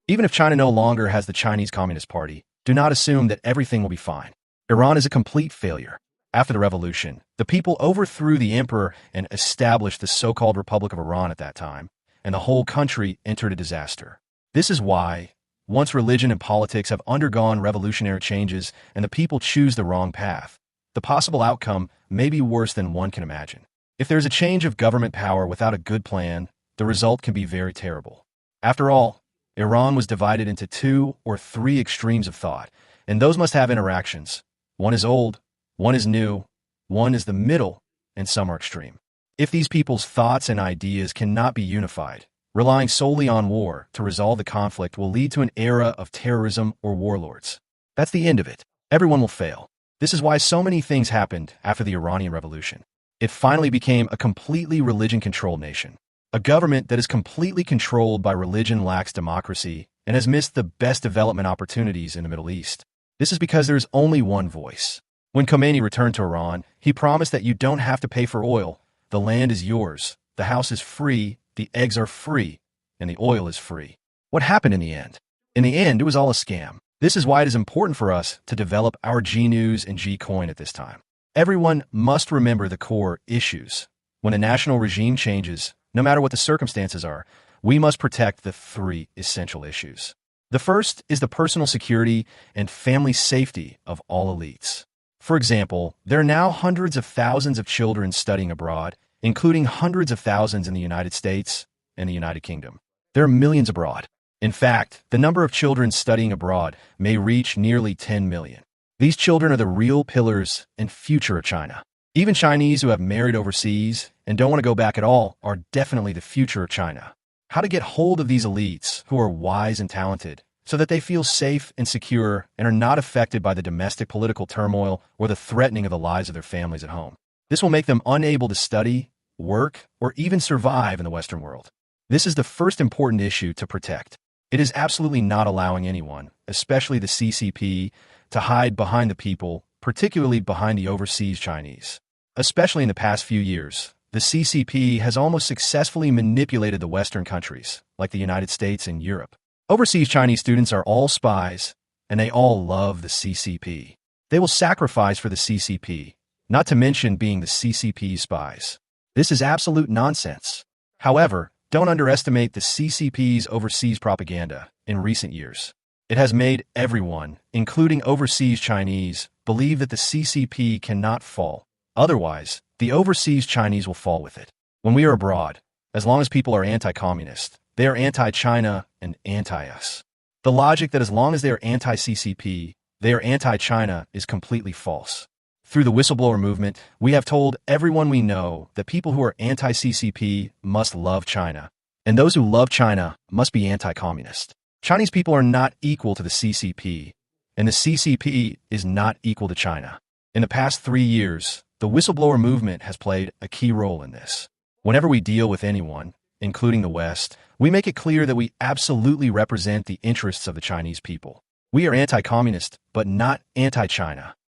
Even if China no longer has the Chinese Communist Party, do not assume that everything will be fine. Iran is a complete failure. After the revolution, the people overthrew the emperor and established the so-called Republic of Iran at that time, and the whole country entered a disaster. This is why, once religion and politics have undergone revolutionary changes and the people choose the wrong path, the possible outcome may be worse than one can imagine. If there is a change of government power without a good plan, the result can be very terrible. After all, Iran was divided into 2 or 3 extremes of thought, and those must have interactions. One is old, one is new, one is the middle, and some are extreme. If these people's thoughts and ideas cannot be unified, relying solely on war to resolve the conflict will lead to an era of terrorism or warlords. That's the end of it. Everyone will fail. This is why so many things happened after the Iranian Revolution. It finally became a completely religion-controlled nation. A government that is completely controlled by religion lacks democracy and has missed the best development opportunities in the Middle East. This is because there is only one voice. When Khomeini returned to Iran, he promised that you don't have to pay for oil. The land is yours, the house is free, the eggs are free, and the oil is free. What happened in the end? In the end, it was all a scam. This is why it is important for us to develop our G-News and G-Coin at this time. Everyone must remember the core issues. When a national regime changes, no matter what the circumstances are, we must protect the 3 essential issues. The first is the personal security and family safety of all elites. For example, there are now hundreds of thousands of children studying abroad, including hundreds of thousands in the United States and the United Kingdom. There are millions abroad. In fact, the number of children studying abroad may reach nearly 10 million. These children are the real pillars and future of China. Even Chinese who have married overseas and don't want to go back at all are definitely the future of China. How to get hold of these elites who are wise and talented so that they feel safe and secure and are not affected by the domestic political turmoil or the threatening of the lives of their families at home. This will make them unable to study, work, or even survive in the Western world. This is the first important issue to protect. It is absolutely not allowing anyone, especially the CCP, to hide behind the people, particularly behind the overseas Chinese. Especially in the past few years, the CCP has almost successfully manipulated the Western countries, like the United States and Europe. Overseas Chinese students are all spies, and they all love the CCP. They will sacrifice for the CCP, not to mention being the CCP's spies. This is absolute nonsense. However, don't underestimate the CCP's overseas propaganda in recent years. It has made everyone, including overseas Chinese, believe that the CCP cannot fall. Otherwise, the overseas Chinese will fall with it. When we are abroad, as long as people are anti-communist, they are anti-China and anti-us. The logic that as long as they are anti-CCP, they are anti-China is completely false. Through the whistleblower movement, we have told everyone we know that people who are anti-CCP must love China, and those who love China must be anti-communist. Chinese people are not equal to the CCP, and the CCP is not equal to China. In the past 3 years, the whistleblower movement has played a key role in this. Whenever we deal with anyone, including the West, we make it clear that we absolutely represent the interests of the Chinese people. We are anti-communist, but not anti-China.